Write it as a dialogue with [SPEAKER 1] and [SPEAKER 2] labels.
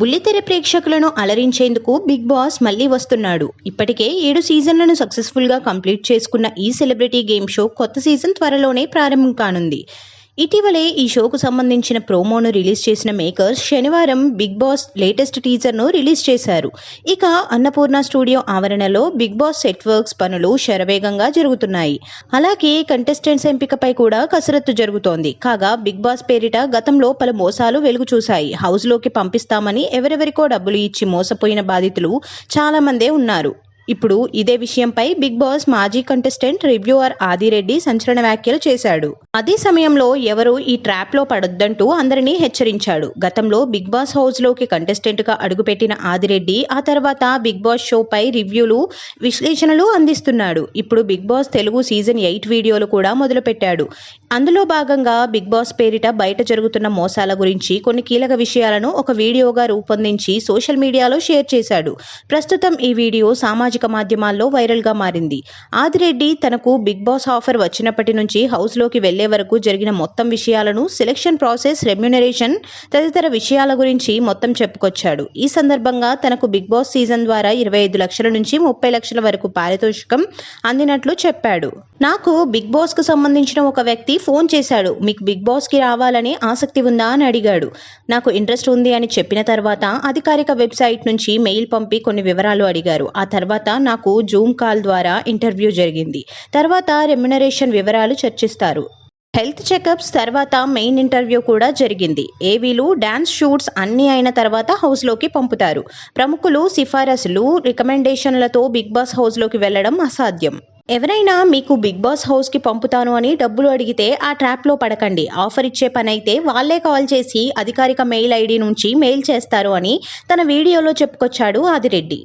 [SPEAKER 1] బుల్లితెర ప్రేక్షకులను అలరించేందుకు big boss మళ్ళీ వస్తున్నాడు. ఇప్పటికే 7 సీజన్లను సక్సెస్ఫుల్గా కంప్లీట్ చేసుకున్న ఈ సెలబ్రిటీ గేమ్ షో కొత్త సీజన్ త్వరలోనే ప్రారంభం కానుంది. ఇటీవలే ఈ షోకు సంబంధించిన ప్రోమోను రిలీజ్ చేసిన మేకర్స్ శనివారం బిగ్ బాస్ లేటెస్ట్ టీజర్ను రిలీజ్ చేశారు. ఇక అన్నపూర్ణ స్టూడియో ఆవరణలో బిగ్ బాస్ సెట్ వర్క్స్ పనులు శరవేగంగా జరుగుతున్నాయి. అలాగే కంటెస్టెంట్స్ ఎంపికపై కూడా కసరత్తు జరుగుతోంది. కాగా బిగ్ బాస్ పేరిట గతంలో పలు మోసాలు వెలుగు చూశాయి. హౌస్లోకి పంపిస్తామని ఎవరెవరికో డబ్బులు ఇచ్చి మోసపోయిన బాధితులు చాలా మందే ఉన్నారు. ఇప్పుడు ఇదే విషయంపై బిగ్ బాస్ మాజీ కంటెస్టెంట్ రివ్యూవర్ ఆదిరెడ్డి సంచలన వ్యాఖ్యలు చేశాడు. అదే సమయంలో ఎవరు ఈ ట్రాప్ లో పడొద్దంటూ అందరినీ హెచ్చరించాడు. గతంలో బిగ్ బాస్ హౌస్ లోకి కంటెస్టెంట్ గా అడుగుపెట్టిన ఆదిరెడ్డి ఆ తర్వాత బిగ్ బాస్ షోపై రివ్యూలు, విశ్లేషణలు అందిస్తున్నాడు. ఇప్పుడు బిగ్ బాస్ తెలుగు సీజన్ 8 వీడియోలు కూడా మొదలుపెట్టాడు. అందులో భాగంగా బిగ్ బాస్ పేరిట బయట జరుగుతున్న మోసాల గురించి కొన్ని కీలక విషయాలను ఒక వీడియోగా రూపొందించి సోషల్ మీడియాలో షేర్ చేశాడు. ప్రస్తుతం ఈ వీడియో సామాజిక మాధ్యమాల్లో వైరల్ గా మారింది. ఆదిరెడ్డి తనకు బిగ్ బాస్ ఆఫర్ వచ్చినప్పటి నుంచి హౌస్ లోకి వెళ్లే వరకు జరిగిన మొత్తం విషయాలను, సెలక్షన్ ప్రాసెస్, రెమ్యునరేషన్ తదితర విషయాల గురించి మొత్తం చెప్పుకొచ్చాడు. ఈ సందర్భంగా తనకు బిగ్ బాస్ సీజన్ ద్వారా 25 లక్షల నుంచి 30 లక్షల వరకు పారితోషికం అందినట్లు చెప్పాడు. నాకు బిగ్ బాస్ కు సంబంధించిన ఒక వ్యక్తి ఫోన్ చేశాడు. మీకు బిగ్ బాస్ కి రావాలని ఆసక్తి ఉందా అని అడిగాడు. నాకు ఇంట్రెస్ట్ ఉంది అని చెప్పిన తర్వాత అధికారిక వెబ్సైట్ నుంచి మెయిల్ పంపి కొన్ని వివరాలు అడిగారు. ఆ తర్వాత నాకు జూమ్ కాల్ ద్వారా ఇంటర్వ్యూ జరిగింది. తర్వాత రెమ్యునరేషన్ వివరాలు చర్చిస్తారు. హెల్త్ చెకప్స్ తర్వాత మెయిన్ ఇంటర్వ్యూ కూడా జరిగింది. ఏవీలు, డాన్స్ షూట్స్ అన్నీ అయిన తర్వాత హౌస్లోకి పంపుతారు. ప్రముఖులు సిఫారసులు, రికమెండేషన్లతో బిగ్ బాస్ హౌస్లోకి వెళ్లడం అసాధ్యం. ఎవరైనా మీకు బిగ్ బాస్ హౌస్కి పంపుతాను అని డబ్బులు అడిగితే ఆ ట్రాప్లో పడకండి. ఆఫర్ ఇచ్చే పనైతే వాళ్లే కాల్ చేసి అధికారిక మెయిల్ ఐడి నుంచి మెయిల్ చేస్తారు అని తన వీడియోలో చెప్పుకొచ్చాడు ఆదిరెడ్డి.